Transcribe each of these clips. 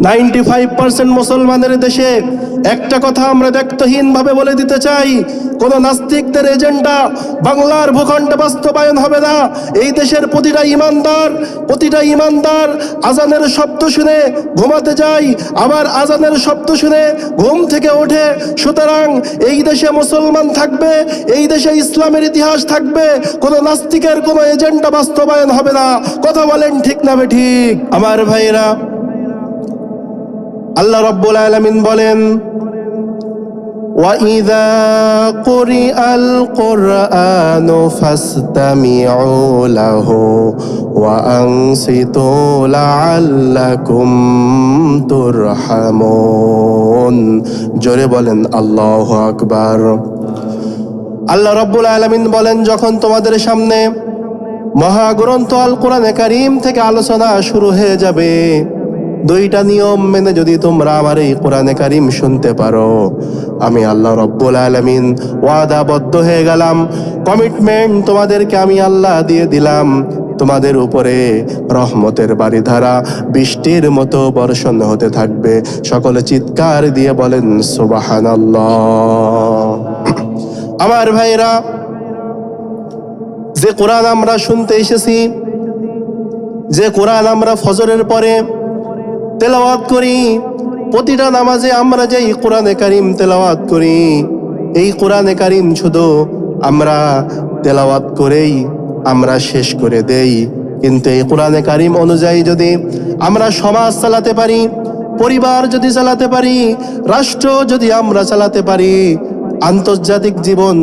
95% মুসলমানের দেশে একটা কথা আমরা দায়িত্বহীনভাবে বলে দিতে চাই, কোন নাস্তিকদের এজেন্ডা বাংলার ভূখণ্ডে বাস্তবায়ন হবে না। এই দেশের প্রতিটা ইমানদার আজানের শব্দ শুনে ঘুমাতে যায়, আবার আজানের শব্দ শুনে ঘুম থেকে ওঠে। সুতরাং এই দেশে মুসলমান থাকবে, এই দেশে ইসলামের ইতিহাস থাকবে, কোন নাস্তিকের কোন এজেন্ডা বাস্তবায়ন হবে না। কথা বলেন ঠিক না বেঠিক? আমার ভাইরা, আল্লাহ রাব্বুল আলামিন বলেন, وَإِذَا قُرِئَ الْقُرْآنُ فَاسْتَمِعُوا لَهُ وَأَنصِتُوا لَعَلَّكُمْ تُرْحَمُونَ। জোরে বলেন আল্লাহু আকবার। আল্লাহ রাব্বুল আলামিন বলেন, যখন তোমাদের সামনে মহাগ্রন্থ আল কোরআনে কারীম থেকে আলোচনা শুরু হয়ে যাবে, দুইটা নিয়ম মেনে যদি তোমরা আমার এই কোরআনে কারীম শুনতে পারো, আমি আল্লাহ রাব্বুল আলামিন ওয়াদাবদ্ধ হয়ে গেলাম, কমিটমেন্ট তোমাদেরকে আমি আল্লাহ দিয়ে দিলাম, তোমাদের উপরে রহমতের বারিধারা বৃষ্টির মতো বর্ষণ হতে থাকবে। সকলে চিৎকার দিয়ে বলেন সুবহানাল্লাহ। আমার ভাইরা, যে কোরআন আমরা শুনতে এসেছি, যে কোরআন আমরা ফজরের পরে তেলাওয়াত করি, প্রতিটা নামাজে আমরা যে কোরআনে কারীম তেলাওয়াত করি, এই কোরআনে কারীম শুধু আমরা তেলাওয়াত করেই আমরা শেষ করে দেই। কিন্তু এই কোরআনে কারীম অনুযায়ী যদি আমরা সমাজ চালাতে পারি, পরিবার যদি চালাতে পারি, রাষ্ট্র যদি আমরা চালাতে পারি, আন্তর্জাতিক জীবন,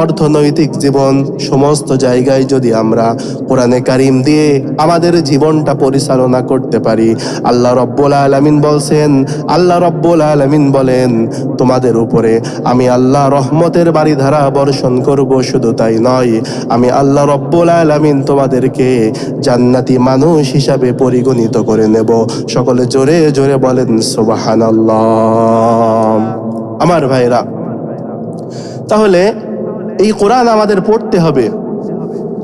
অর্থনৈতিক জীবন, সমস্ত জায়গায় যদি আমরা কোরআনে কারীম দিয়ে আমাদের জীবনটা পরিচালনা করতে পারি, আল্লাহ রাব্বুল আলামিন বলেন, তোমাদের উপরে আমি আল্লাহ রহমতের বারিধারা বর্ষণ করব। শুধু তাই নয়, আমি আল্লাহ রাব্বুল আলামিন তোমাদেরকে জান্নাতি মানুষ হিসাবে পরিগণিত করে নেব। সকলে জোরে জোরে বলেন সুবহানাল্লাহ। আমার ভাইরা, তাহলে এই কোরআন আমাদের পড়তে হবে,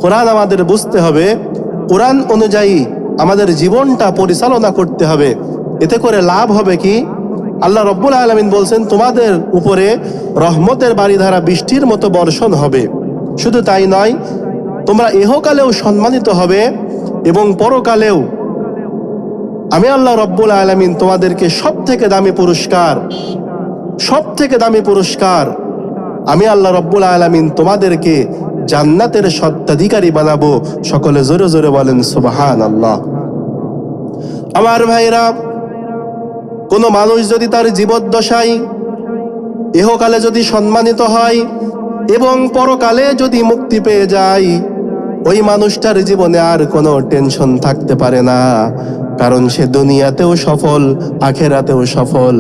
কোরআন আমাদের বুঝতে হবে, কোরআন অনুযায়ী আমাদের জীবনটা পরিচালনা করতে হবে। এতে করে লাভ হবে কি? আল্লাহ রাব্বুল আলামিন বলছেন, তোমাদের উপরে রহমতের বারিধারা বৃষ্টির মতো বর্ষণ হবে। শুধু তাই নয়, তোমরা ইহকালেও সম্মানিত হবে এবং পরকালেও আমি আল্লাহ রাব্বুল আলামিন তোমাদেরকে সব থেকে দামি পুরস্কার আমি আল্লাহ রাব্বুল আলামিন তোমাদেরকে জান্নাতের স্বত্বাধিকারী বানাবো। সকলে জোরে জোরে বলেন সুবহানাল্লাহ। আমার ভাইরা, কোন মানুষ যদি তার জীবদ্দশায় ইহকালে যদি সম্মানিত হয় এবং পরকালে যদি মুক্তি পেয়ে যায়, ওই মানুষটার জীবনে আর কোনো টেনশন থাকতে পারে না, কারণ সে দুনিয়াতেও সফল, আখিরাতেও সফল।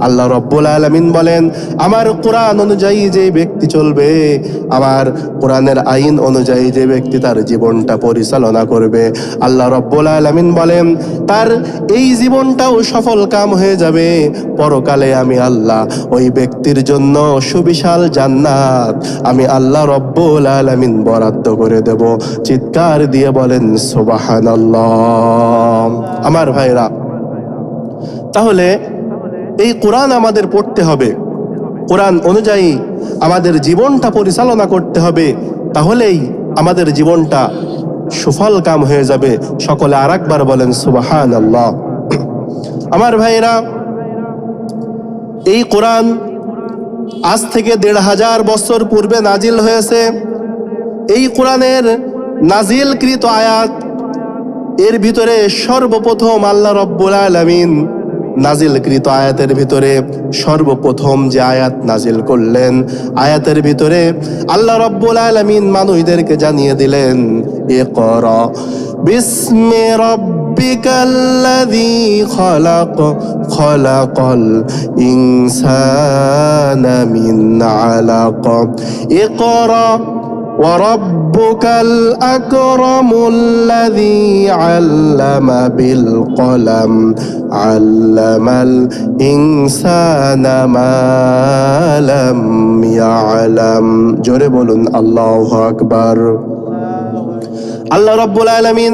আল্লাহ রাব্বুল আলামিন বলেন, আমার কোরআন অনুযায়ী যে ব্যক্তি চলবে, আমার কোরআনের আইন অনুযায়ী যে ব্যক্তি তার জীবনটা পরিচালনা করবে, আল্লাহ রাব্বুল আলামিন বলেন তার এই জীবনটাও সফল কাম হয়ে যাবে। পরকালে আমি আল্লাহ ওই ব্যক্তির জন্য সুবিশাল জান্নাত আমি আল্লাহ রাব্বুল আলামিন বরাদ্দ করে দেব। চিৎকার দিয়ে বলেন সুবহানাল্লাহ। আমার ভাইরা, তাহলে এই কোরআন আমাদের পড়তে হবে, কোরআন অনুযায়ী আমাদের জীবনটা পরিচালনা করতে হবে, তাহলেই আমাদের জীবনটা সফল কাম হয়ে যাবে। সকলে আরেকবার বলেন সুবহানাল্লাহ। আমার ভাইরা, এই কোরআন আজ থেকে ১৫০০ বছর পূর্বে নাজিল হয়েছে। এই কোরআনের নাজিলকৃত আয়াত, এর ভিতরে সর্বপ্রথম আল্লাহ রাব্বুল আলামিন নাজিলকৃত আয়াতের ভিতরে সর্বপ্রথম যে আয়াত নাজিল করলেন, আয়াতের ভিতরে আল্লাহ রাব্বুল আলামিন মানুষদেরকে জানিয়ে দিলেন, ইকরা বিসমি রাব্বিকাল্লাযী খালাক, খালাকাল ইনসানা মিন আলাক, ইকরা وربك الأكرم الذي علم بالقلم علم الإنسان ما لم يعلم। জোরে বলুন আল্লাহু আকবার। আল্লাহ রাব্বুল আলামিন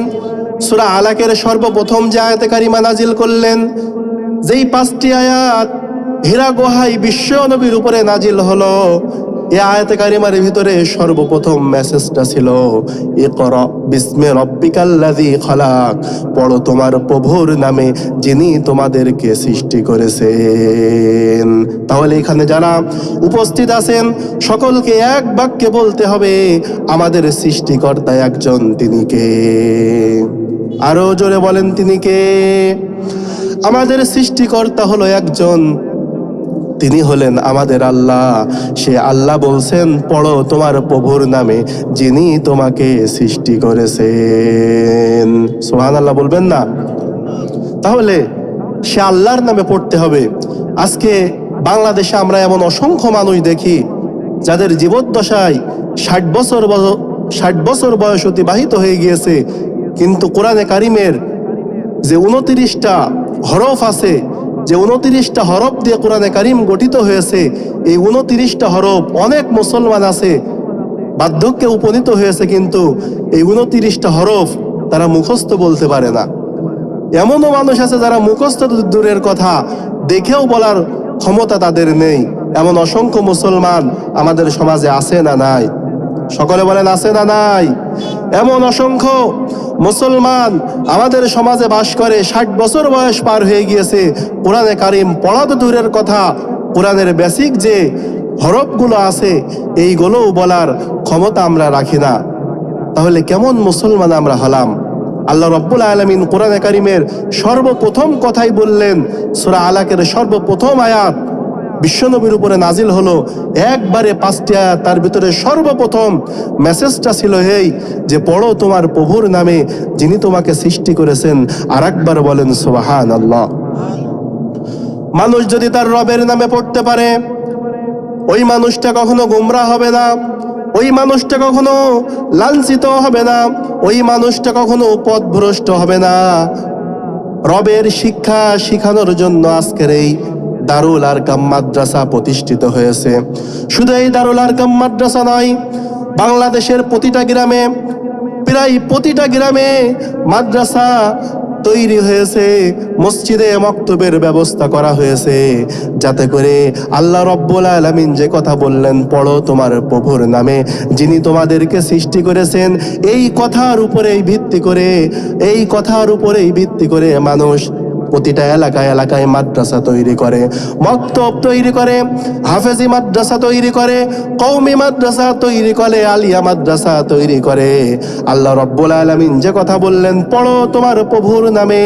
সূরা আলাকের সর্বপ্রথম যে আয়াতে কারিমা নাজিল করলেন, যেই 5টি আয়াত হীরা গুহায় বিশ্ব নবীর উপরে নাজিল হলো, এই আয়াতে কারিমার ভিতরে সর্বপ্রথম মেসেজটা ছিল ইকরা বিসমি রাব্বিকাল্লাযী খালাক, পড়ো তোমার প্রভুর নামে যিনি তোমাদেরকে সৃষ্টি করেছেন। তাহলে এখানে যারা উপস্থিত আছেন সকলকে এক বাক্যে বলতে হবে আমাদের সৃষ্টিকর্তা একজন, তিনি কে? আরো জোরে বলেন তিনি কে? আমাদের সৃষ্টিকর্তা হলো একজন, তিনি হলেন আমাদের আল্লাহ। সে আল্লাহ বলছেন পড়ো তোমার প্রভুর নামে যিনি তোমাকে সৃষ্টি করেছেন। সুবহানাল্লাহ বলবেন না? তাহলে সে আল্লাহর নামে পড়তে হবে। আজকে বাংলাদেশে আমরা এমন অসংখ্য মানুষ দেখি যাদের জীবদ্দশায় 60 বছর বয়স অতিবাহিত হয়ে গিয়েছে, কিন্তু কোরআনে কারিমের যে 29টা হরফ আছে, যে 29টা হরফ দিয়ে কোরআনে কারিম গঠিত হয়েছে, এই 29টা হরফ অনেক মুসলমান আছে বার্ধক্যে উপনীত হয়েছে, কিন্তু এই 29টা হরফ তারা মুখস্থ বলতে পারে না। এমনও মানুষ আছে যারা মুখস্থ দূরের কথা দেখেও বলার ক্ষমতা তাদের নেই। এমন অসংখ্য মুসলমান আমাদের সমাজে আছে না নাই? সকলে বলেন আছে না নাই? এমন অসংখ্য মুসলমান আমাদের সমাজে বাস করে, 60 বছর বয়স পার হয়ে গিয়েছে, কোরআনে কারিম পড়া তো দূরের কথা, কোরআনের বেসিক যে হরফগুলো আছে এইগুলোও বলার ক্ষমতা আমরা রাখি না। তাহলে কেমন মুসলমান আমরা হলাম? আল্লাহ রাব্বুল আলামিন কোরআনে কারিমের সর্বপ্রথম কথাই বললেন, সূরা আলাকের সর্বপ্রথম আয়াত বিশ্বনবীর উপরে নাজিল হলো, একবারে 5টি আয়াত, তার ভিতরে সর্বপ্রথম মেসেজটা ছিল এই যে পড়ো তোমার প্রভুর নামে যিনি তোমাকে সৃষ্টি করেছেন। আর একবার বলেন সুবহানাল্লাহ। মানুষ যদি তার রবের নামে পড়তে পারে, ওই মানুষটা কখনো গোমরাহ হবে না, ওই মানুষটা কখনো লাঞ্ছিত হবে না, ওই মানুষটা কখনো পথভ্রষ্ট হবে না। রবের শিক্ষা শিখানোর জন্য আজকের এই দারুল আরকাম মাদ্রাসা প্রতিষ্ঠিত হয়েছে। শুধু এই দারুল আরকাম মাদ্রাসা নয়, বাংলাদেশের প্রতিটা গ্রামে, প্রায় প্রতিটা গ্রামে মাদ্রাসা তৈরি হয়েছে, মসজিদে মক্তবের ব্যবস্থা করা হয়েছে, যাতে করে আল্লাহ রাব্বুল আলামিন যে কথা বললেন পড়ো তোমার প্রভুর নামে যিনি তোমাদেরকে সৃষ্টি করেছেন, এই কথার উপরেই ভিত্তি করে মানুষ প্রতিটা এলাকায় এলাকায় মাদ্রাসা তৈরি করে, মক্তব তৈরি করে, হাফেজি মাদ্রাসা তৈরি করে, কওমি মাদ্রাসা তৈরি করে, আলিয়া মাদ্রাসা তৈরি করে। আল্লাহ রাব্বুল আলামিন যে কথা বললেন পড়ো তোমার প্রভুর নামে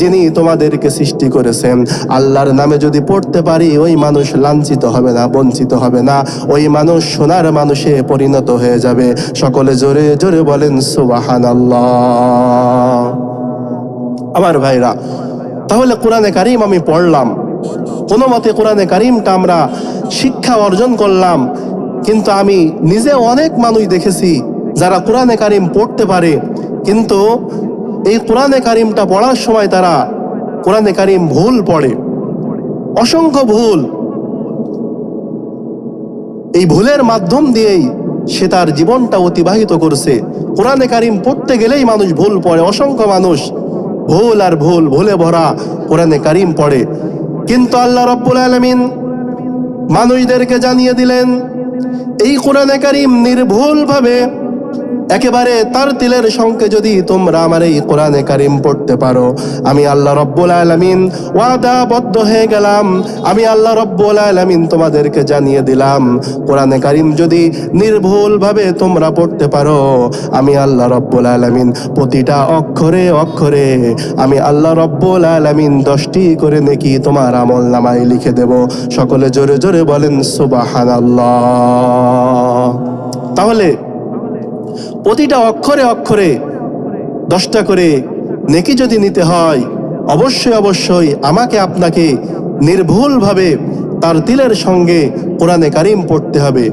যিনি তোমাদেরকে সৃষ্টি করেছেন, আল্লাহর নামে যদি পড়তে পারি ওই মানুষ লাঞ্ছিত হবে না, বঞ্চিত হবে না, ওই মানুষ সোনার মানুষে পরিণত হয়ে যাবে। সকলে জোরে জোরে বলেন সুবহানাল্লাহ। আমার ভাইরা, তাহলে কোরআনে কারিম আমি পড়লাম, কোনো মতে কোরআনে কারিমটা আমরা শিক্ষা অর্জন করলাম, কিন্তু আমি নিজে অনেক মানুষ দেখেছি যারা কোরআনে কারিম পড়তে পারে, কিন্তু এই কোরআনে কারিমটা পড়ার সময় তারা কোরআনে কারিম ভুল পড়ে, অসংখ্য ভুল। এই ভুলের মাধ্যম দিয়েই সে তার জীবনটা অতিবাহিত করছে। কোরআনে কারিম পড়তে গেলেই মানুষ ভুল পড়ে, অসংখ্য মানুষ ভুল আর ভুল, ভুলে ভরা কোরআনে কারিম পড়ে। কিন্তু আল্লাহ রাব্বুল আলামিন মানুষদেরকে জানিয়ে দিলেন এই কোরআনে কারিম নির্ভুলভাবে একেবারে তার তিলের সঙ্গে যদি তোমরা আমার এই কোরআনে কারিম পড়তে পারো, আমি আল্লাহ রাব্বুল আলামিন ওয়াদাবদ্ধ হয়ে গেলাম, আমি আল্লাহ রাব্বুল আলামিন তোমাদেরকে জানিয়ে দিলাম কোরআনে কারিম যদি নির্ভুলভাবে তোমরা পড়তে পারো, আমি আল্লাহ রাব্বুল আলামিন প্রতিটা অক্ষরে অক্ষরে আমি আল্লাহ রাব্বুল আলামিন 10টি করে নেকি তোমার আমল নামায় লিখে দেব। সকলে জোরে জোরে বলেন সুবহানাল্লাহ। তাহলে প্রতিটা অক্ষরে অক্ষরে 10টা করে নেকি যদি নিতে হয়, অবশ্যই আমাকে আপনাকে নির্ভুলভাবে তার দিলের সঙ্গে কোরআনে কারিম পড়তে হবে।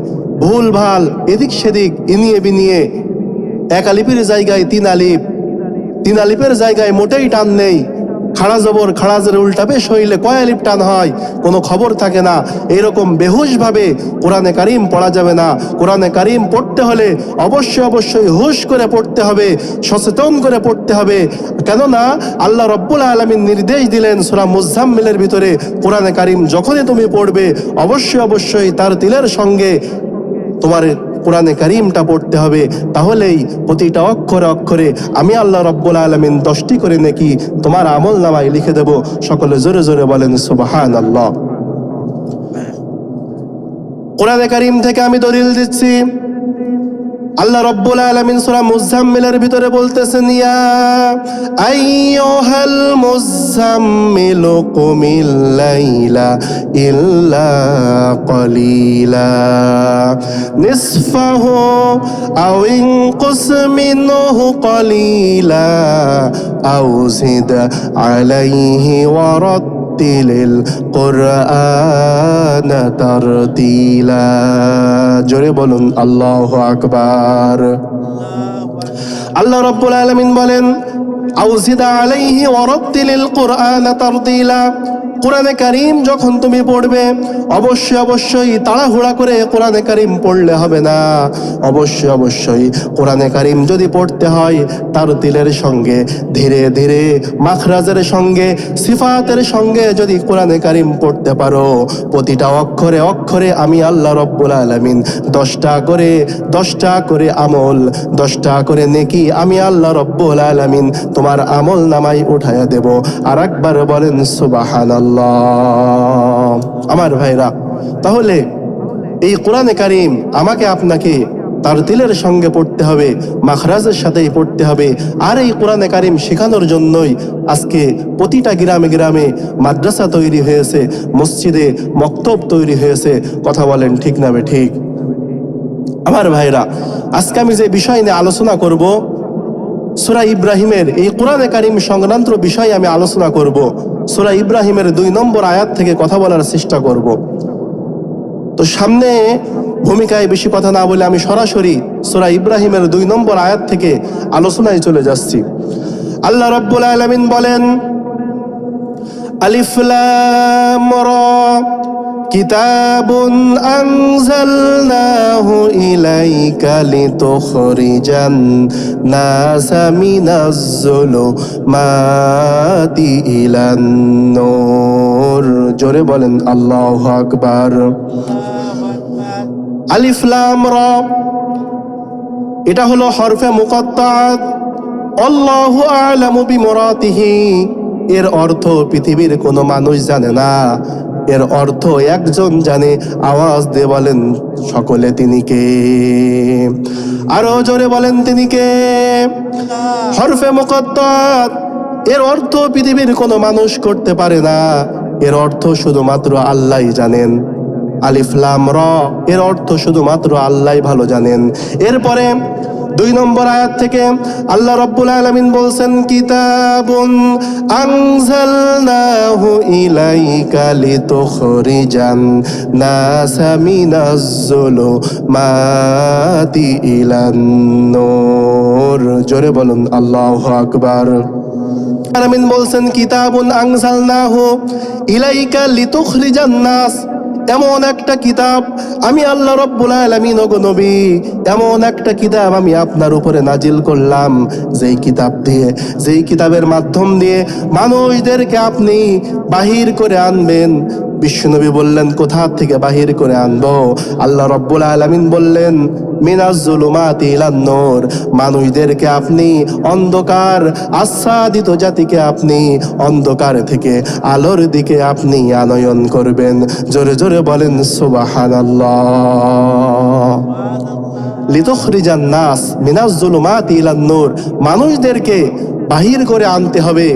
ভুল ভাল এদিক সেদিক ইনিয়ে বিনিয়ে, এক আলিফের জায়গায় 3 আলিফ, 3 আলিফের জায়গায় মোটেই টান নেই, খাড়া জবর খাড়াজের উল্টা পেশ হইলে কয় আলিফ টান হয় কোনো খবর থাকে না। এরকম বেহুশ ভাবে কোরআনে কারিম পড়া যাবে না। কোরআনে কারিম পড়তে হলে অবশ্যই হুশ করে পড়তে হবে, সচেতন করে পড়তে হবে। কেননা আল্লাহ রব্বুল আলামিন নির্দেশ দিলেন সূরা মুজাম্মিলের ভিতরে, কোরআনে কারিম যখনই তুমি পড়বে অবশ্যই তার তিলের সঙ্গে তোমার কোরআনে কারিমটা পড়তে হবে। তাহলেই প্রতিটা অক্ষরে অক্ষরে আমি আল্লাহ রব্বুল আলামিন 10টি করে নেকি তোমার আমল নামায় লিখে দেব। সকলে জোরে জোরে বলেন সুবহানাল্লাহ। কোরআনে কারিম থেকে আমি দলিল দিচ্ছি। আল্লাহ রব্বুল আলামিন সূরা মুজাম্মিলের ভিতরে বলতেছেন, ইয়া আইয়ুহাল মুজাম্মিলু কুমিল লাইলা ইল্লা কলিলা নিসফাহু আও ইনকুস মিনহু কলিলা আও জিদ আলাইহি ওয়া তিলিল কুরআন তারতিলা। জোরে বলুন আল্লাহু আকবার। আল্লাহ রাব্বুল আলামিন বলেন, আউজিদা আলাইহি ওয়ারাত্তিলিল কুরআন তারতিলা। কোরআনে কারিম যখন তুমি পড়বে অবশ্যই তাড়াহুড়া করে কোরআনে কারিম পড়লে হবে না। অবশ্যই কোরআনে কারিম যদি পড়তে হয় তার তিলের সঙ্গে ধীরে ধীরে মাখরাজের সঙ্গে সিফাতের সঙ্গে যদি কোরআনে কারিম পড়তে পারো, প্রতিটা অক্ষরে অক্ষরে আমি আল্লাহ রব্বুল আলামিন 10টা করে আমল, 10টা করে নেকি আমি আল্লাহ রব্বুল আলামিন তোমার আমল নামায় উঠায়া দেব। আর একবার বলেন সুবহানাল্লাহ। আমার ভাইরা, তাহলে এই কোরআনে কারিম আমাকে আপনাকে তার তিলের সঙ্গে পড়তে হবে, মাখরাজের সাথেই পড়তে হবে। আর এই কোরআনে কারিম শেখানোর জন্যই আজকে প্রতিটা গ্রামে গ্রামে মাদ্রাসা তৈরি হয়েছে, মসজিদে মক্তব তৈরি হয়েছে। কথা বলেন ঠিক না ঠিক? আমার ভাইরা, আজকে আমি যে বিষয় নিয়ে আলোচনা করব, সূরা ইব্রাহিমের এই কোরআনে কারিম সংক্রান্ত বিষয় আমি আলোচনা করব। সূরা ইব্রাহিমের 2 নম্বর আয়াত থেকে কথা বলার চেষ্টা করব। তো সামনে ভূমিকায় বেশি কথা না বলে আমি সরাসরি সূরা ইব্রাহিমের 2 নম্বর আয়াত থেকে আলোচনায় চলে যাচ্ছি। আল্লাহ রাব্বুল আলামিন বলেন, আলিফ লাম রা কিতাবুন আনজালনাহু ইলাইকা লিতুখরিজান নাসা মিনাজ যুলুমাতি ইলান নূর। জোরে বলেন আল্লাহু আকবার। আলিফ লাম রা এটা হলো হরফে মুকাত্তাআত। আল্লাহু আ'লামু বিমুরাদিহি। এর অর্থ পৃথিবীর কোনো মানুষ জানে না, এর অর্থ একজন জানে। আওয়াজ দিয়ে বলেন সকলে তিনি কে? আরো জোরে বলেন তিনি কে? হরফে মুকাত্তাআত এর অর্থ পৃথিবীর কোনো মানুষ করতে পারে না, এর অর্থ শুধুমাত্র আল্লাহই জানেন। আলিফ লাম রা এর অর্থ শুধুমাত্র আল্লাহই ভালো জানেন। এরপরে 2 নম্বর আয়াত থেকে আল্লাহ রাব্বুল আলামিন বলছেন, কিতাবুন আনজালনাহু ইলাইকা লিতুখরিজান নাসা মিনাজ যুলুমাতি ইলান নূর। জোরে বলুন আল্লাহু আকবার। আলামিন বলছেন, কিতাবুন আনজালনাহু ইলাইকা লিতুখরিজান নাস। এমন একটা কিতাব আমি আল্লাহ রাব্বুল আলামিন ওগো নবী, এমন একটা কিতাব আমি আপনার উপরে নাজিল করলাম, যেই কিতাবের মাধ্যম দিয়ে মানুষদেরকে আপনি বাহির করে আনবেন। বিশ্বনবী বললেন, কোথা থেকে বাহির করে আনবো? আল্লাহ রাব্বুল আলামিন বললেন, মিনাজ যুলুমাতি ইলান নূর। মানুষদেরকে আপনি অন্ধকার, আচ্ছাদিত জাতিকে আপনি অন্ধকার থেকে আলোর দিকে আপনি আনয়ন করবেন। জোরে জোরে বলেন সুবহানাল্লাহ। লিতুখরিজান নাস মিনাজ যুলুমাতি ইলান নূর। মানুষদেরকে বাহির করে আনতে হবে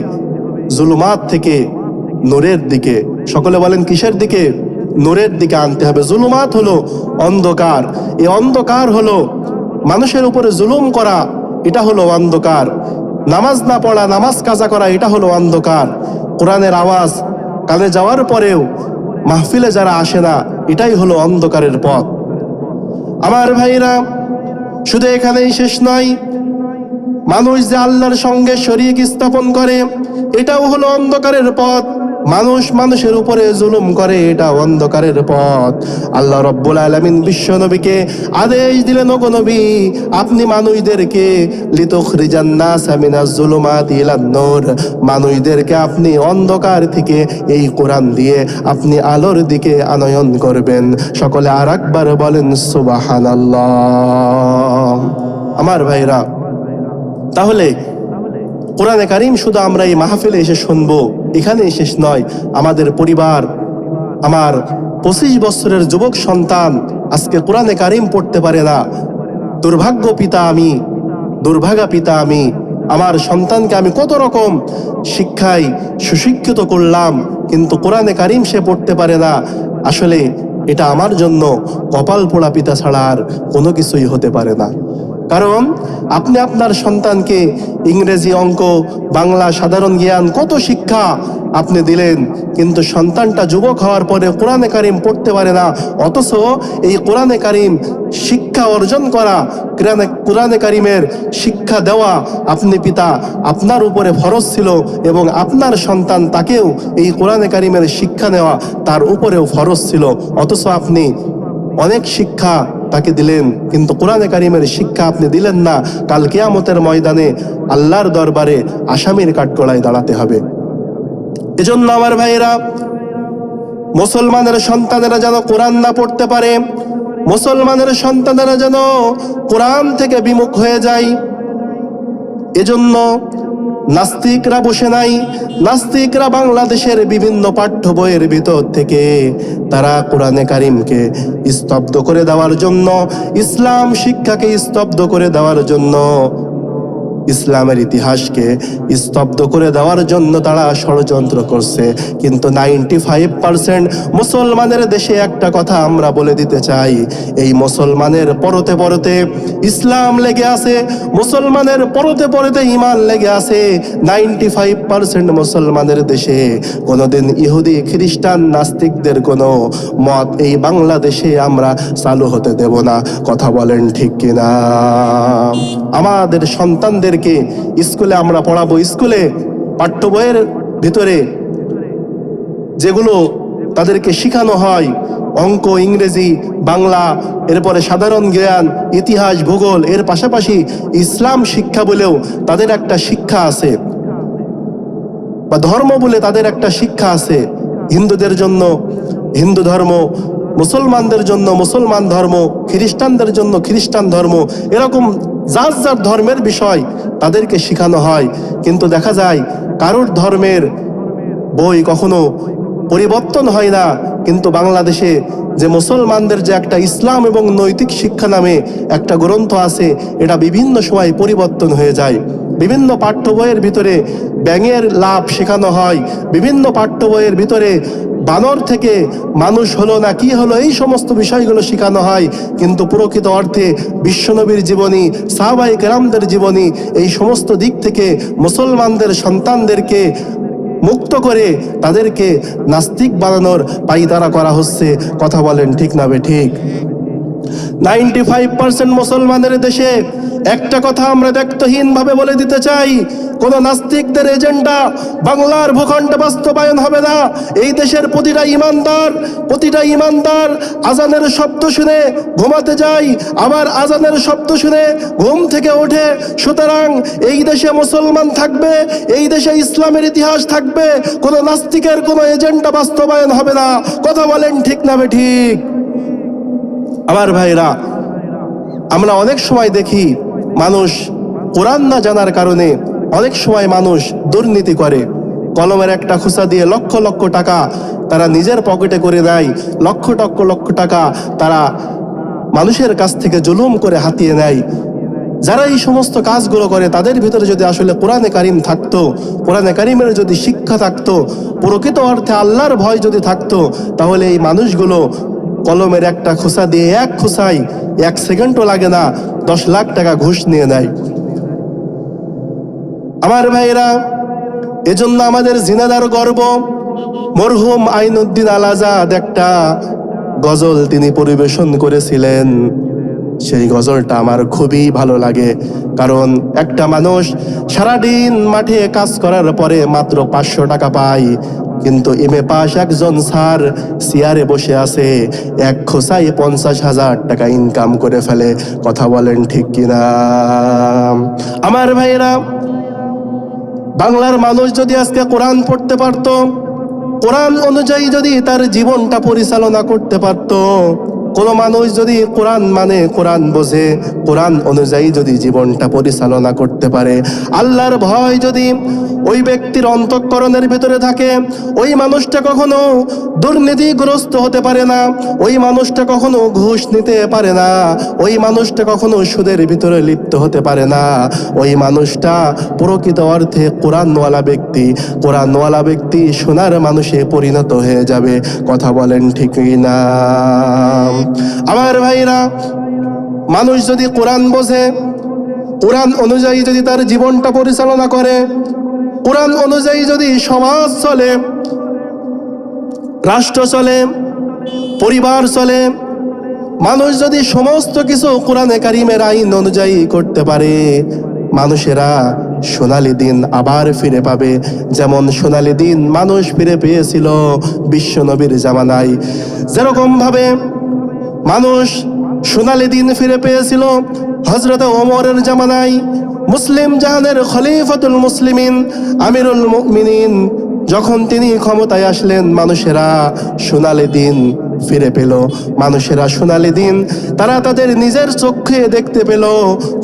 জুলুমাত থেকে নূরের দিকে। সকলে বলেন কিসের দিকে? নূরের দিকে আনতে হবে। জুলুমাত হলো অন্ধকার। এই অন্ধকার হলো মানুষের উপরে জুলুম করা, এটা হলো অন্ধকার। নামাজ না পড়া, নামাজ কাজা করা, এটা হলো অন্ধকার। কোরআনের আওয়াজ কানে যাওয়ার পরেও মাহফিলে যারা আসে না, এটাই হলো অন্ধকারের পথ। আমার ভাইরা, শুধু এখানেই শেষ নয়। মানুষ যে আল্লাহর সঙ্গে শরীক স্থাপন করে, এটাও হলো অন্ধকারের পথ। মানুষ মানুষের উপরে জুলুম করে, এটা অন্ধকারের পথ। আল্লাহ রব্বুল আলামিন বিশ্ব নবীকে আদেশ দিলেন, ওগো নবী, আপনি মানুষদেরকে লিতুখরিজান নাসা মিনাজ জুলুমাতি ইলান নূর, মানুষদেরকে আপনি অন্ধকার থেকে এই কোরআন দিয়ে আপনি আলোর দিকে আনয়ন করবেন। সকলে আর একবার বলেন সুবহানাল্লাহ। আমার ভাইরা, তাহলে কোরআনে কারীম শুধু আমরা এই মাহফিলে এসে শুনবো, এখানেই শেষ নয়। আমাদের পরিবার, আমার 25 বছরের যুবক সন্তান আজকে কোরআনে কারীম পড়তে পারে না। দুর্ভাগা পিতা আমি। আমার সন্তানকে আমি কত রকম শিক্ষায় সুশিক্ষিত করলাম, কিন্তু কোরআনে কারীম সে পড়তে পারে না। আসলে এটা আমার জন্য কপাল পোড়া পিতা ছাড়া আর কোনো কিছুই হতে পারে না। কারণ আপনি আপনার সন্তানকে ইংরেজি, অঙ্ক, বাংলা, সাধারণ জ্ঞান কত শিক্ষা আপনি দিলেন, কিন্তু সন্তানটা যুবক হওয়ার পরে কোরআনে কারীম পড়তে পারে না। অথচ এই কোরআনে কারীম শিক্ষা অর্জন করা, কোরআনে কারীমের শিক্ষা দেওয়া আপনি পিতা, আপনার উপরে ফরজ ছিল, এবং আপনার সন্তান তাকেও এই কোরআনে কারীমের শিক্ষা নেওয়া তার উপরেও ফরজ ছিল। অথচ আপনি অনেক শিক্ষা তাকে দিলেন, কিন্তু কোরআনে কারীমের শিক্ষা আপনি দিলেন না। কাল কিয়ামতের ময়দানে আল্লাহর দরবারে আসামির কাঠগড়ায় দাঁড়াতে হবে। এজন্য আমার ভাইয়েরা, মুসলমানের সন্তানেরা যেন কোরআন না পড়তে পারে, মুসলমানের সন্তানেরা যেন কোরআন থেকে বিমুখ হয়ে যায়, এজন্য নাস্তিকরা বসে নাই। নাস্তিকরা বাংলাদেশের বিভিন্ন পাঠ্য বইয়ের ভিতর থেকে তারা কোরআনে কারীমকে স্তব্ধ করে দেওয়ার জন্য, ইসলাম শিক্ষাকে স্তব্ধ করে দেওয়ার জন্য, ইসলামের ইতিহাসকে স্তব্ধ করে দেওয়ার জন্য তারা ষড়যন্ত্র করছে। কিন্তু 95% মুসলমানের দেশে একটা কথা আমরা বলে দিতে চাই, এই মুসলমানের পরতে পরতে ইসলাম লেগে আছে, মুসলমানের পরতে পরতে ঈমান লেগে আছে। 95% মুসলমানের দেশে কোনোদিন ইহুদি, খ্রিস্টান, নাস্তিকদের কোনো মত এই বাংলাদেশে আমরা চালু হতে দেব না। কথা বলেন ঠিক কিনা? আমাদের সন্তানদের স্কুলে আমরা পড়াবো, স্কুলে পাঠ্য বইয়ের ভিতরে যেগুলো তাদেরকে শেখানো হয়, অঙ্ক, ইংরেজি, বাংলা, এরপরে সাধারণ জ্ঞান, ইতিহাস, ভূগোল, এর পাশাপাশি ইসলাম শিক্ষা বলেও তাদের একটা শিক্ষা আছে, বা ধর্ম বলে তাদের একটা শিক্ষা আছে। হিন্দুদের জন্য হিন্দু ধর্ম, মুসলমানদের জন্য মুসলমান ধর্ম, খ্রিস্টানদের জন্য খ্রিস্টান ধর্ম, এরকম যার যার ধর্মের বিষয় তাদেরকে শেখানো হয়। কিন্তু দেখা যায় কারোর ধর্মের বই কখনো পরিবর্তন হয় না, কিন্তু বাংলাদেশে যে মুসলমানদের যে একটা ইসলাম এবং নৈতিক শিক্ষা নামে একটা গ্রন্থ আছে, এটা বিভিন্ন সময় পরিবর্তন হয়ে যায়। বিভিন্ন পাঠ্য বইয়ের ভিতরে ব্যাঙের লাভ শেখানো হয়, বিভিন্ন পাঠ্য বইয়ের ভিতরে বানর থেকে মানুষ হলো না কি হলো, এই সমস্ত বিষয়গুলো শেখানো হয়। কিন্তু প্রকৃত অর্থে বিশ্বনবীর জীবনী, সাহাবায়ে কেরামদের জীবনী, এই সমস্ত দিক থেকে মুসলমানদের সন্তানদেরকে মুক্ত করে তাদেরকে নাস্তিক বানানোর পায়তারা করা হচ্ছে। কথা বলেন ঠিক না বেঠিক? 95% মুসলমানের দেশে একটা কথা আমরা দায়িত্বহীন ভাবে বলে দিতে চাই, কোন নাস্তিকদের এজেন্ডা বাংলার ভূখণ্ডে বাস্তবায়ন হবে না। এই দেশের প্রতিটা ইমানদার আজানের শব্দ শুনে ঘুমাতে যায়, আবার আজানের শব্দ শুনে ঘুম থেকে ওঠে। সুতরাং এই দেশে মুসলমান থাকবে, এই দেশে ইসলামের ইতিহাস থাকবে, কোন নাস্তিকের কোন এজেন্ডা বাস্তবায়ন হবে না। কথা বলেন ঠিক না বেঠিক? আমার ভাইরা, আমরা অনেক সময় দেখি মানুষ কোরআন না জানার কারণে অনেক সময় মানুষ দুর্নীতি করে। কলমের একটা খোঁচা দিয়ে লক্ষ লক্ষ টাকা তারা নিজের পকেটে করে নেয়, লক্ষ টাকা তারা মানুষের কাছ থেকে জুলুম করে হাতিয়ে নেয়। যারা এই সমস্ত কাজগুলো করে তাদের ভিতরে যদি আসলে কোরআনে কারীম থাকতো, কোরআনে কারীমের যদি শিক্ষা থাকতো, প্রকৃত অর্থে আল্লাহর ভয় যদি থাকতো, তাহলে এই মানুষগুলো কলমের একটা খোঁচা দিয়ে, এক খোঁচাই 1 সেকেন্ডও লাগে না, 10 লাখ টাকা ঘুষ নিয়ে নেয়। আমার ভাইরা, এজন্য আমাদের জিনাদার গর্ব মরহুম আইনউদ্দিন আল আজাদ একটা গজল তিনি পরিবেশন করেছিলেন। সেই গজলটা আমার খুবই ভালো লাগে। কারণ একটা মানুষ সারাদিন মাঠে কাজ করার পরে মাত্র 500 টাকা পায়, কিন্তু এমএ পাস একজন স্যার চেয়ারে বসে আছে, এক খোঁচায় 50,000 টাকা ইনকাম করে ফেলে। কথা বলেন ঠিক কিনা? আমার ভাইরা, বাংলার মানুষ যদি আজকে কোরআন পড়তে পারতো, কোরআন অনুযায়ী যদি তার জীবনটা পরিচালনা করতে পারতো, কোনো মানুষ যদি কোরআন মানে কোরআন বোঝে, কোরআন অনুযায়ী যদি জীবনটা পরিচালনা করতে পারে, আল্লাহর ভয় যদি ওই ব্যক্তির অন্তঃকরণের ভিতরে থাকে, ওই মানুষটা কখনো দুর্নীতিগ্রস্ত হতে পারে না, ওই মানুষটা কখনো ঘুষ নিতে পারে না, ওই মানুষটা কখনো সুদের ভিতরে লিপ্ত হতে পারে না। ওই মানুষটা প্রকৃত অর্থে কোরআনওয়ালা ব্যক্তি, কোরআনওয়ালা ব্যক্তি সোনার মানুষে পরিণত হয়ে যাবে। কথা বলেন ঠিক না? আমার ভাইরা, মানুষ যদি কোরআন বোঝে, কোরআন অনুযায়ী যদি তার জীবনটা পরিচালনা করে, কোরআন অনুযায়ী যদি সমাজ চলে, রাষ্ট্র চলে, পরিবার চলে, মানুষ যদি সমস্ত কিছু কোরআনে কারিমের আইন অনুযায়ী করতে পারে, মানুষেরা সোনালী দিন আবার ফিরে পাবে। যেমন সোনালী দিন মানুষ ফিরে পেয়েছিল বিশ্ব নবীর জামানায়, যেরকম ভাবে মানুষ সোনালী দিন ফিরে পেয়েছিল হযরত ওমরের জামানায়, মুসলিম জাহানের খলিফাতুল মুসলিমিন আমিরুল মুমিনিন যখন তিনি ক্ষমতায় আসলেন, মানুষেরা সোনালী দিন ফিরে পেল। মানুষেরা সোনালী দিন তারা তাদের নিজের চোখে দেখতে পেল,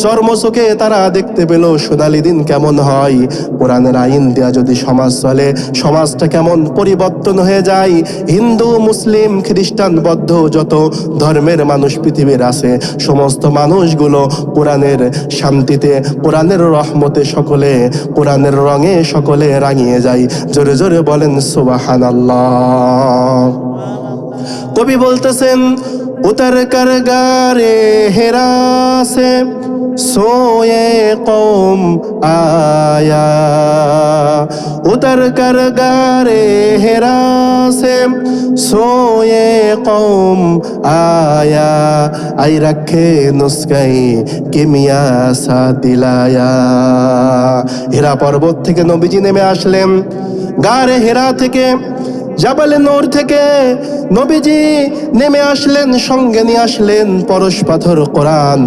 চর্মচোখে তারা দেখতে পেল সোনালী দিন কেমন হয়। কোরআনের আইন দেয়া যদি সমাজ চলে, সমাজটা কেমন পরিবর্তন হয়ে যায়। হিন্দু, মুসলিম, খ্রিস্টান, বৌদ্ধ যত ধর্মের মানুষ পৃথিবীর আছে, সমস্ত মানুষগুলো কোরআনের শান্তিতে, কোরআনের রহমতে সকলে, কোরআনের রঙে সকলে রাঙিয়ে যায়। জোরে জোরে বলেন সুবহানাল্লাহ। কবি বলতেছেন, উতর কর গারে হেরা সে সোয়ে কৌম আয়া, উতর কর গারে হেরা সে সোয়ে কৌম আয়া, আই রखे নুসকাই কিমিয়া সা দিলায়া। হেরা পর্বত থেকে নবীজি নেমে আসলেন, গারে হেরা থেকে, জাবালে নূর থেকে নবীজি নেমে আসলেন, সঙ্গে নিয়ে আসলেন পরশ পাথর কোরআন।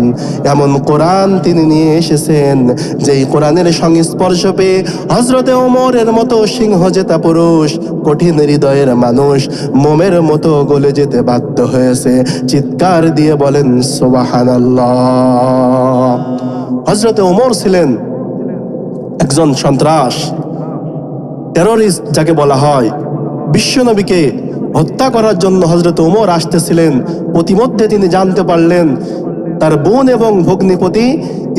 এমন কোরআন তিনি নিয়ে এসেছেন যেই কোরআনের সংস্পর্শ পেয়ে হযরতে ওমরের মতো সিংহ জেতা পুরুষ, কঠিন হৃদয়ের মানুষ মোমের মতো গলে যেতে বাধ্য হয়েছে। চিৎকার দিয়ে বলেন সুবহানাল্লাহ। হযরতে ওমর ছিলেন একজন সন্ত্রাস, টেররিস্ট যাকে বলা হয়। বিশ্বনবীকে হত্যা করার জন্য হযরত ওমর আসতেছিলেন। প্রতিমধ্যে তিনি জানতে পারলেন তার বোন এবং ভগ্নিপতি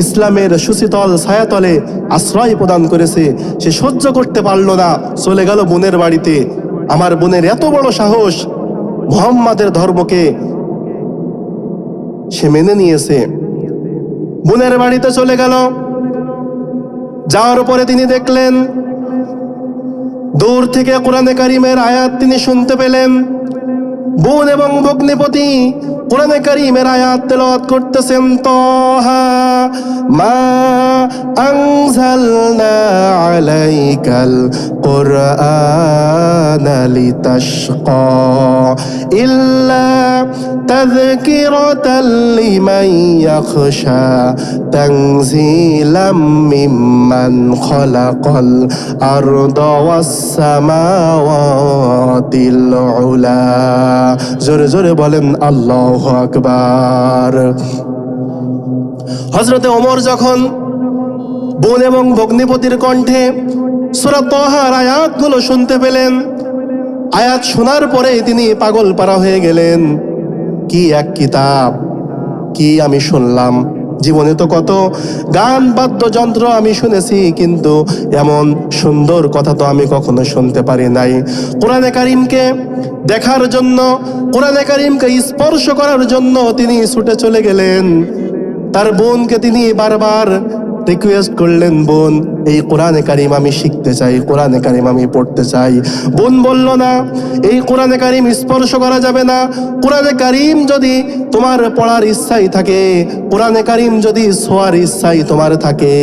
ইসলামের সুশীতল ছায়াতলে আশ্রয় প্রদান করেছে। সে সহ্য করতে পারল না, চলে গেল বোনের বাড়িতে। আমার বোনের এত বড় সাহস, মুহাম্মাদের ধর্মকে সে মেনে নিয়েছে। বোনের বাড়িতে চলে গেল। যাওয়ার পরে তিনি দেখলেন দূর থেকে কোরআনে কারিমের আয়াত তিনি শুনতে পেলেন। বোন এবং ভগ্নিপতি কোরআনে কারিমের আয়াত তেলাওয়াত করতেছেন। তাহা মা আনজালনা আলাইকাল কুরআনা লিতাশকা ইল্লা তাযকিরাতাল লিমান ইয়াখশা তানজিলাম মিম্মান খালাকাল আরদা ওয়াস সামাওয়াতিল উলা। জোরে জোরে বলেন আল্লাহু আকবার। হযরতে ওমর যখন বোন এবং ভগ্নিপতির কণ্ঠে সূরা তাহার আয়াতগুলো শুনতে পেলেন, আয়াত শোনার পরে তিনি পাগল পারা হয়ে গেলেন। কি এক কিতাব, কি আমি শুনলাম! জীবনে তো কত গান বাদ্যযন্ত্র আমি শুনেছি, কিন্তু এমন সুন্দর কথা তো আমি কখনো শুনতে পারি নাই। কোরআনে কারিমকে দেখার জন্য, কোরআনে কারিমকে স্পর্শ করার জন্য তিনি ছুটে চলে গেলেন। তার বোনকে তিনি বারবার রিকোয়েস্ট করলেন, বোন এই কোরআনে কারিম আমি শিখতে চাই, কোরআনে কারিম আমি পড়তে চাই। বোন বলল না, এই কোরআনে কারিম স্পর্শ করা যাবে না। কোরআনে কারিম যদি তোমার পড়ার ইচ্ছাই থাকে, কোরআনে কারিম যদি ছোঁয়ার ইচ্ছাই তোমার থাকে,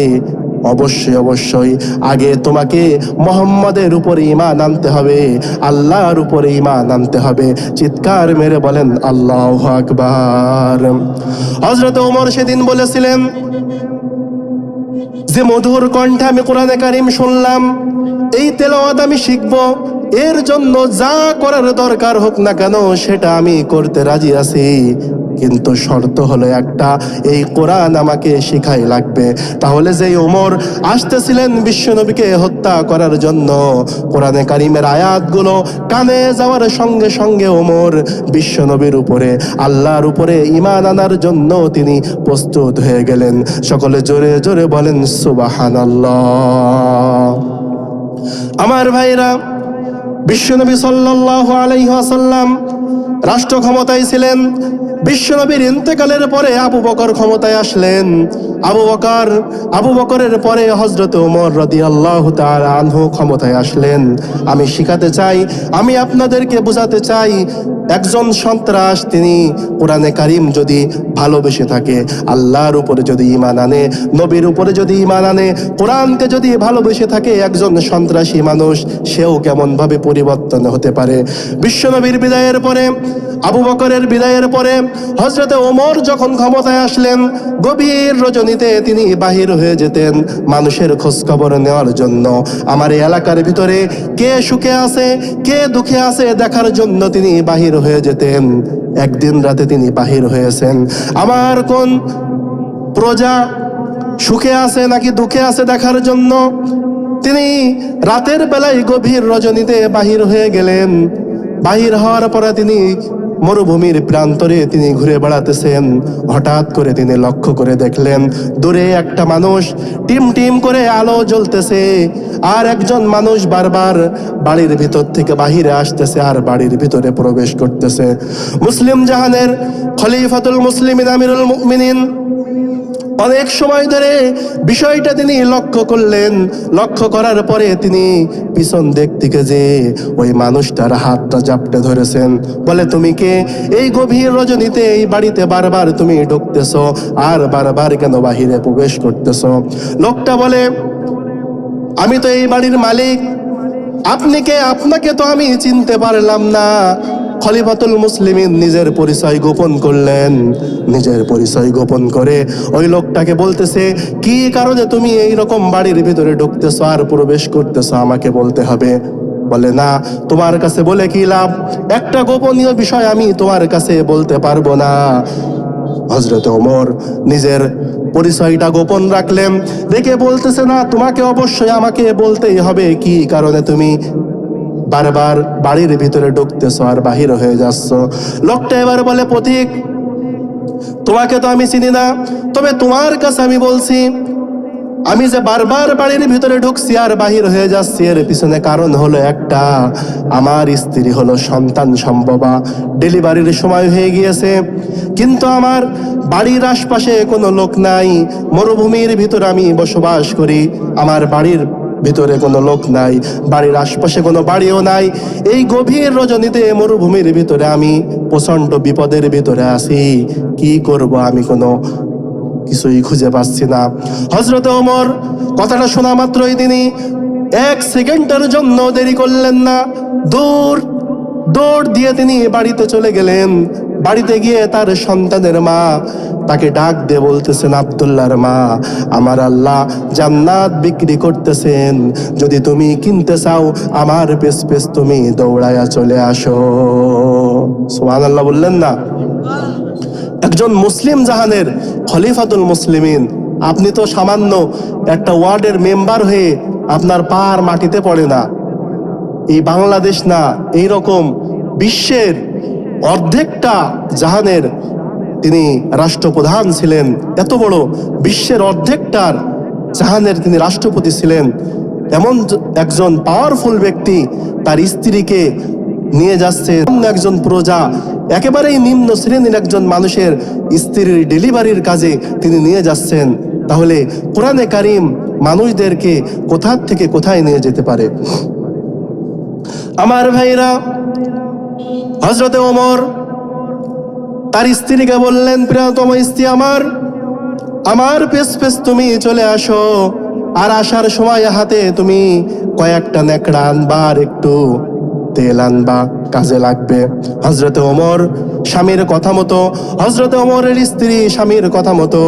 অবশ্যই অবশ্যই আগে তোমাকে মোহাম্মদের উপরে ঈমান আনতে হবে, আল্লাহর উপরে ঈমান আনতে হবে। চিৎকার মেরে বলেন আল্লাহু আকবার। হযরত ওমর সেদিন বলেছিলেন যে মধুর কণ্ঠে আমি কোরআনে কারিম শুনলাম, এই তেলাওয়াত আমি শিখব, এর জন্য যা করার দরকার হোক না কেন সেটা আমি করতে রাজি আছি, কিন্তু শর্ত হলো একটা, এই কোরআন আমাকে শিখাই লাগবে। তাহলে যে ওমর আসতেছিলেন বিশ্বনবীকে হত্যা করার জন্য, কোরআনে কারিমের আয়াতগুলো কানে যাওয়ার সঙ্গে সঙ্গে ওমর বিশ্বনবীর উপরে আল্লাহর উপরে ঈমান আনার জন্য তিনি প্রস্তুত হয়ে গেলেন। সকলে জোরে জোরে বলেন সুবহানাল্লাহ। আমার ভাইরা, বিশ্বনবী সাল্লাল্লাহু আলাইহি ওয়াসাল্লাম রাষ্ট্র ক্ষমতায় ছিলেন। বিশ্বনবীর ইন্তেকালের পরে আবু বকর ক্ষমতায় আসলেন। আবু বকরের পরে হযরত ওমর রাদিয়াল্লাহু তাআলা আনহু ক্ষমতায় আসলেন। আমি শিখাতে চাই, আমি আপনাদেরকে বোঝাতে চাই, একজন সন্ত্রাস তিনি কোরআনে কারিম যদি ভালোবেসে থাকে, আল্লাহর উপরে যদি ঈমান আনে, নবীর উপরে যদি ঈমান আনে, কোরআনকে যদি ভালোবেসে থাকে, একজন সন্ত্রাসী মানুষ সেও কেমন ভাবে পরিবর্তন হতে পারে। বিশ্বনবীর বিদায়ের পরে, আবু বকরের বিদায়ের পরে হযরত ওমর যখন ক্ষমতায় আসলেন, গভীর রজনীতে তিনি বাহির হয়ে যেতেন মানুষের খোঁজ খবর নেওয়ার জন্য। আমার এই এলাকার ভিতরে কে সুখে আছে, কে দুঃখে আছে দেখার জন্য তিনি বাহির হয়ে যেতেন। একদিন রাতে তিনি বাহির হয়েছেন, আমার কোন প্রজা সুখে আছে নাকি দুঃখে আছে দেখার জন্য। তিনি রাতের বেলায় গভীর রজনীতে বাহির হয়ে গেলেন। বাহির হওয়ার পরে তিনি মরুভূমির প্রান্তরে তিনি ঘুরে বেড়াতেছেন। হঠাৎ করে তিনি লক্ষ্য করে দেখলেন দূরে একটা মানুষ, টিম টিম করে আলো জ্বলতেছে, আর একজন মানুষ বারবার বাড়ির ভিতর থেকে বাহিরে আসতেছে আর বাড়ির ভিতরে প্রবেশ করতেছে। মুসলিম জাহানের খলিফাতুল মুসলিমিন আমিরুল মুমিনিন অনেক সময় ধরে বিষয়টা তিনি লক্ষ্য করলেন। লক্ষ্য করার পরে তিনি পিছন দিক থেকে যে ওই মানুষটার হাতটা জাপটে ধরেছেন। বলে, তুমি কে? এই গভীর রজনীতে এই বাড়িতে বারবার তুমি ঢুকতেছো আর বারবার কেন বাহিরে প্রবেশ করতেছো? লোকটা বলে, আমি তো এই বাড়ির মালিক, আপনি কে? আপনাকে তো আমি চিনতে পারলাম না। খলিফাতুল মুসলিমিন নিজের পরিচয় গোপন করলেন। নিজের পরিচয় গোপন করে ওই লোকটাকে বলতেছে, কি কারণে তুমি এই রকম বাড়ির ভিতরে ঢুকতেছো আর প্রবেশ করতেছো, আমাকে বলতে হবে। বলে, না, তোমার কাছে বলে কি লাভ, একটা গোপনীয় বিষয় আমি তোমার কাছে বলতে পারবো না। হযরত ওমর নিজের পরিচয়টা গোপন রাখলেন, রেখে বলতেছে, না, তোমাকে অবশ্যই আমাকে বলতেই হবে, কি কারণে তুমি বারবার বাড়ির ভিতরে ঢুকতেছ আর বাহির হয়ে যাচ্ছ। লোকটা এবার বলে, পথিক, তোমাকে তো আমি চিনি না, তবে তোমার কাছে আমি বলছি, আমি যে বারবার বাড়ির ভিতরে ঢুকছি আর বাহির হয়ে যাচ্ছি এর পিছনে কারণ হলো একটা, আমার স্ত্রী হলো সন্তান সম্ভবা, ডেলিভারির সময় হয়ে গিয়েছে, কিন্তু আমার বাড়ির আশপাশে কোনো লোক নাই। মরুভূমির ভিতরে আমি বসবাস করি, আমার বাড়ির ভিতরে কোনো লোক নাই, বাড়ির আশপাশে কোনো বাড়িও নাই। এই গভীর রজনীতে মরুভূমির ভিতরে আমি প্রচন্ড বিপদের ভিতরে আছি, কি করব আমি কোনো কিছুই খুঁজে পাচ্ছি না। হযরত ওমর কথাটা শোনা মাত্রই তিনি এক সেকেন্ডের জন্য দেরি করলেন না, দৌড় দিয়ে তিনি বাড়িতে চলে গেলেন। বাড়িতে গিয়ে তার সন্তানের মা তাকে ডাক দিয়ে বলতেছেন, আব্দুল্লাহর মা, আমার আল্লাহ জান্নাত বিক্রি করতেছেন, যদি তুমি কিনতে চাও আমার পেছ পেছ তুমি দৌড়ায়া চলে আসো। সুবহানাল্লাহ বললেন না? একজন মুসলিম জাহানের খলিফাতুল মুসলিমিন, আপনি তো সামান্য একটা ওয়ার্ডের মেম্বার হয়ে আপনার পার মাটিতে পড়ে না। এই বাংলাদেশ না, এই রকম বিশ্বের অর্ধেকটা জাহানের তিনি রাষ্ট্রপ্রধান ছিলেন। এত বড় বিশ্বের অর্ধেকটার জাহানের তিনি রাষ্ট্রপতি ছিলেন। এমন একজন পাওয়ারফুল ব্যক্তি তার স্ত্রীকে নিয়ে যাচ্ছে, একজন প্রজা একেবারেই নিম্ন শ্রেণীর একজন মানুষের স্ত্রীর ডেলিভারির কাজে তিনি নিয়ে যাচ্ছেন, তাহলে কোরআনে কারিম মানুষদেরকে কোথা থেকে কোথায় নিয়ে যেতে পারে? আমার ভাইরা, হযরতে ওমর তার স্ত্রীকে বললেন, প্রিয়তম স্ত্রী আমার পেছ পেছ তুমি চলে আসো, আর আসার সময় হাতে তুমি কয়েকটা নেকড়া আনবা আর একটু তেল আনবা, কাজে লাগবে। হযরতে ওমর স্বামীর কথা মতো, হযরতে ওমরের স্ত্রী স্বামীর কথা মতো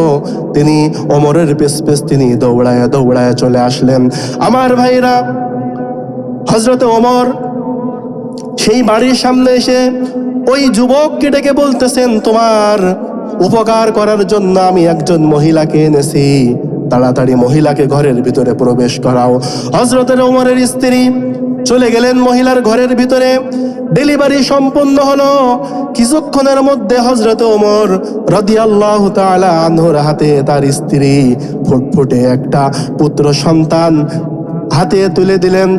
তিনি ওমরের পেছ পেছ তিনি দৌড়ায় দৌড়ায় চলে আসলেন। আমার ভাইরা, হযরতে ওমর সেই বাড়ির সামনে এসে ওই যুবককে ডেকে বলতেছেন, তোমার উপকার করার জন্য আমি একজন মহিলাকে এনেছি, তাড়াতাড়ি মহিলাকে ঘরের ভিতরে প্রবেশ করাও। হযরত ওমরের স্ত্রী চলে গেলেন মহিলার ঘরের ভিতরে। ডেলিভারি সম্পন্ন হলো। কিছুক্ষণের মধ্যে হযরত ওমর রাদিয়াল্লাহু তাআলা আনহুর হাতে তার স্ত্রী ফুটফুটে একটা পুত্র সন্তান হাতে তুলে দিলেন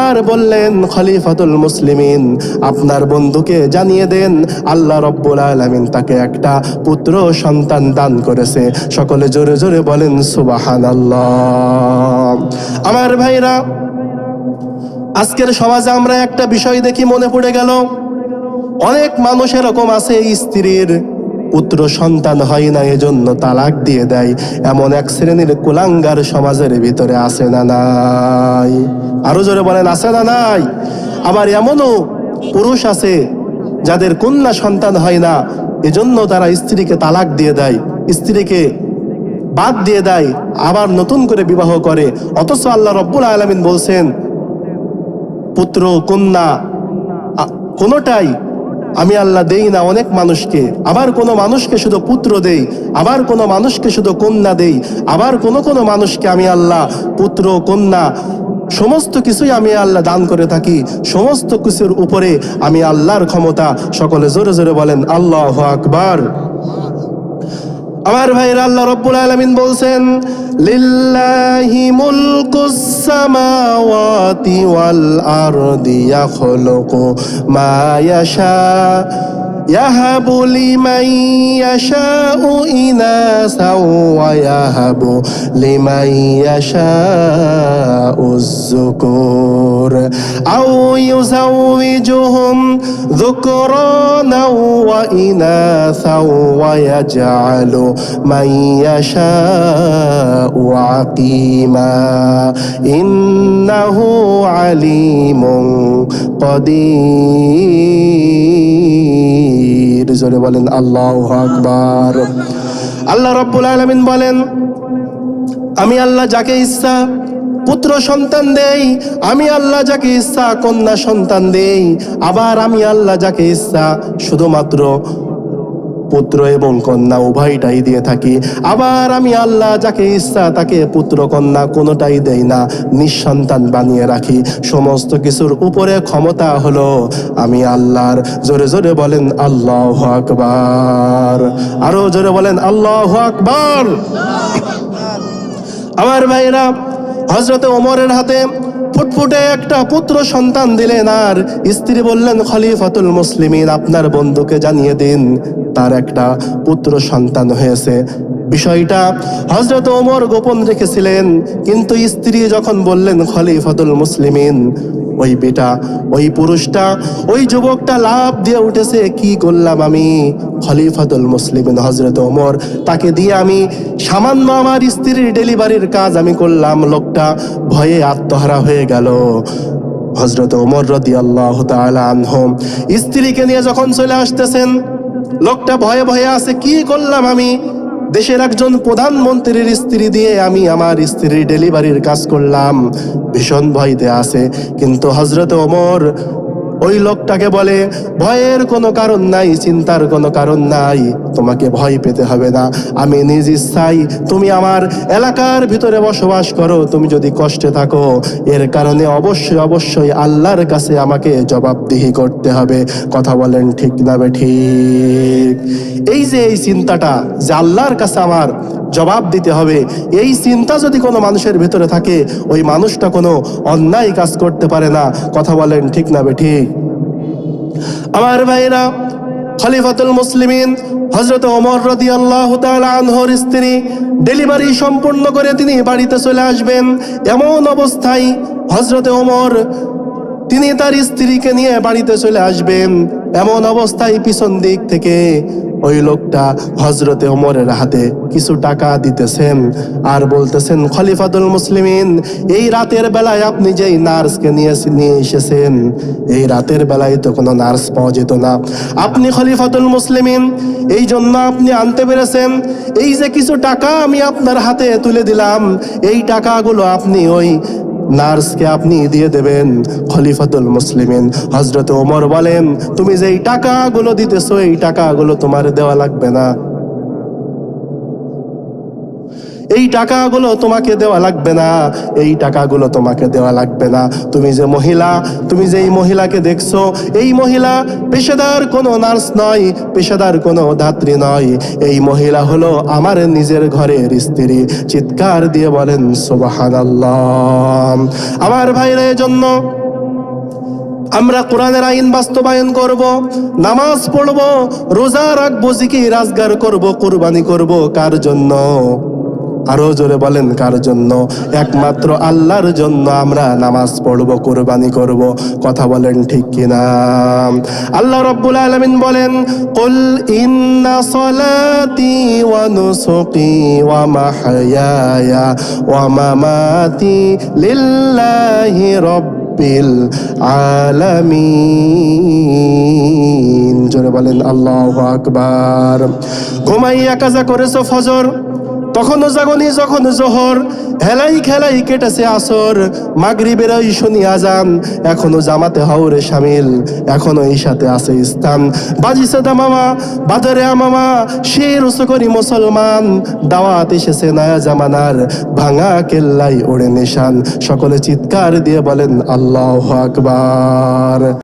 আর বললেন, খলিফাতুল মুসলিমিন, আপনার বন্ধুকে জানিয়ে দেন আল্লাহ রব্বুল আলামিন তাকে একটা পুত্র সন্তান দান করেছে। সকলে জোরে জোরে বলেন সুবহানাল্লাহ। আমার ভাইরা, আজকের সমাজে আমরা একটা বিষয় দেখি, মনে পড়ে গেল, অনেক মানুষ এরকম আছে স্ত্রীর পুত্র সন্তান হয় না, এজন্য তালাক দিয়ে দেয়। এমন এক শ্রেণীর কুলাঙ্গার সমাজের ভিতরে আছে না নাই? আরো জোরে বলেন, আছে না নাই? আবার এমনও পুরুষ আছে যাদের কন্যা সন্তান হয় না, এজন্য তারা স্ত্রীকে তালাক দিয়ে দেয়, স্ত্রীকে বাদ দিয়ে দেয়, আবার নতুন করে বিবাহ করে। অথচ আল্লাহ রব্বুল আলামিন বলছেন, পুত্র কন্যা কোনোটাই আমি আল্লাহ দেই না অনেক মানুষকে। আবার কোনো মানুষকে শুধু পুত্র দেই, আবার কোনো মানুষকে শুধু কন্যা দেই, আবার কোনো মানুষকে আমি আল্লাহ পুত্র কন্যা সমস্ত কিছুই আমি আল্লাহ দান করে থাকি। সমস্ত কিছুর উপরে আমি আল্লাহর ক্ষমতা। সকলে জোরে জোরে বলেন আল্লাহু আকবার। আমার ভাইরা, আল্লাহ রব্বুল আলামিন বলছেন, লিল্লাহি মুলকুস সামাওয়াতি ওয়াল আরদি ইয়াখলুকু মা ইয়াশা ইয়াহাবু লিমান ইয়াশাউ ইনাসা ওয়া ইয়াহাবু লিমান ইয়াশাউ যুকুর আও ইউযাওয়িজুহুম যুকরানা ওয়া ইনাসা ওয়া ইয়াজআলু মান ইয়াশাউ আকিমা ইন্নাহু আলিমুন কাদির। জোরে বলেন আল্লাহু আকবার। আল্লাহ রাব্বুল আলামিন বলেন, আমি আল্লাহ যাকে ইচ্ছা পুত্র সন্তান দেই, আমি আল্লাহ যাকে ইচ্ছা কন্যা সন্তান দেই, আবার আমি আল্লাহ যাকে ইচ্ছা শুধুমাত্র পুত্র এবং কন্যা উভয়টাই দিয়ে থাকি। আবার আমি আল্লাহ যাকে ইচ্ছা তাকে পুত্র কন্যা কোনোটাই দেই না, নিঃসন্তান বানিয়ে রাখি। সমস্ত কিছুর উপরে ক্ষমতা হলো আমি আল্লাহর। জোরে জোরে বলেন আল্লাহু আকবার। আরো জোরে বলেন আল্লাহু আকবার। আমার ভাইরা, হযরত ওমরের হাতে ফুটফুটে একটা পুত্র সন্তান দিলেন আর স্ত্রী বললেন, খলিফাতুল মুসলিমিন, আপনার বন্ধুকে জানিয়ে দিন তার একটা পুত্র সন্তান হয়েছে। বিষয়টা হযরত ওমর গোপন রেখেছিলেন, কিন্তু স্ত্রী যখন বললেন খলিফাতুল মুসলিমিন, ওই বেটা, ওই পুরুষটা, ওই যুবকটা লাভ দিয়ে উঠেছে, কি করলাম আমি? খলিফাতুল মুসলিমিন হযরত ওমর, তাকে দিয়ে আমি সামান্য আমার স্ত্রীর ডেলিভারির কাজ আমি করলাম। লোকটা ভয়ে আত্মহারা হয়ে গেল। হযরত ওমর রাদিয়াল্লাহু তাআলা আনহু স্ত্রীকে নিয়ে যখন চলে আসতেছেন, লোকটা ভয়ে ভয়ে আছে, কি করলাম আমি? দেশের একজন প্রধানমন্ত্রীর স্ত্রী দিয়ে আমি আমার স্ত্রীর ডেলিভারির কাজ করলাম, ভীষণ ভয়তে আছে। কিন্তু হযরত ওমর ওই লোকটাকে বলে, ভয়ের কোনো কারণ নাই, চিন্তার কোনো কারণ নাই, তোমাকে ভয় পেতে হবে না। আমি নিজ ইচ্ছাই তুমি আমার এলাকার ভিতরে বসবাস করো, তুমি যদি কষ্টে থাকো এর কারণে অবশ্যই অবশ্যই আল্লাহর কাছে আমাকে জবাবদিহি করতে হবে। কথা বলেন ঠিক না ঠিক? এই যে এই চিন্তাটা যে আল্লাহর কাছে আমার জবাব দিতে হবে, এই চিন্তা যদি কোনো মানুষের ভিতরে থাকে, ওই মানুষটা কোনো অন্যায় কাজ করতে পারে না। কথা বলেন ঠিক না ঠিক? আমার ভাইরা, খলিফাতুল মুসলিমিন হযরত ওমর রাদিয়াল্লাহু তাআলা আনহুর স্ত্রী ডেলিভারি সম্পূর্ণ করে তিনি বাড়িতে চলে আসবেন। এমন অবস্থায় হযরত ওমর তিনি তার স্ত্রীকে নিয়ে বাড়িতে চলে আসবেন। এমন অবস্থায় পিছন দিক থেকে ওই লোকটা হযরতে ওমরের হাতে কিছু টাকা দিতেছেন আর বলতেছেন, খলিফাতুল মুসলিমিন, এই রাতের বেলায় আপনি যেই নার্সকে নিয়ে এসেছেন, এই রাতের বেলায় তো কোনো নার্স পাওয়া যেত না। আপনি খলিফাতুল মুসলিমিন, এই জন্য আপনি আনতে পেরেছেন। এই যে কিছু টাকা আমি আপনার হাতে তুলে দিলাম, এই টাকাগুলো আপনি ওই নার্সকে আপনি দিয়ে দেবেন। খলিফাতুল মুসলিমিন হযরত ওমর বলেন, তুমি যেই টাকাগুলো দিতেছো এই টাকাগুলো তোমার দেওয়া লাগবে না, এই টাকাগুলো তোমাকে দেওয়া লাগবে না, এই টাকাগুলো তোমাকে দেওয়া লাগবে না। তুমি যে মহিলা, তুমি যে এই মহিলাকে দেখছো, এই মহিলা পেশাদার কোনো নার্স নয়, পেশাদার কোনো ধাত্রী নয়, এই মহিলা হলো আমার নিজের ঘরের স্ত্রী। চিৎকার দিয়ে বলেন সুবহানাল্লাহ। আমার ভাইরা, এজন্য আমরা কোরআনের আইন বাস্তবায়ন করব, নামাজ পড়ব, রোজা রাখবো, জিকির আজগার করব, কুরবানি করব। কার জন্য? আরো জোরে বলেন, কার জন্য? একমাত্র আল্লাহর জন্য আমরা নামাজ পড়ব, কুরবানি করব। কথা বলেন ঠিক কিনা? আল্লাহ রাব্বুল আলামিন বলেন, কুল ইন্না সলাতি ওয়া নুসুকি ওয়া মাহইয়ায়া ওয়া মামাতি লিল্লাহি রাব্বিল আলামিন। জোরে বলেন আল্লাহু আকবার। ঘুমাইয়া কাজা করেছো ফজর, তখনও জাগনি যখন জোহর, হেলাই খেলাই কেটেছে আসর, মাগরিবের ওই শুনি আজান, এখনো জামাতে হাওরে শামিল, এখনো এই সাথে আছে স্থান। বাজিছে দামামা, বাদরে আমামা, শের উঁচু করি মুসলমান, দাওয়াত এসেছে নয়া জামানার, ভাঙা কেল্লাই ওড়ে নিশান। সকলে চিৎকার দিয়ে বলেন আল্লাহু আকবার।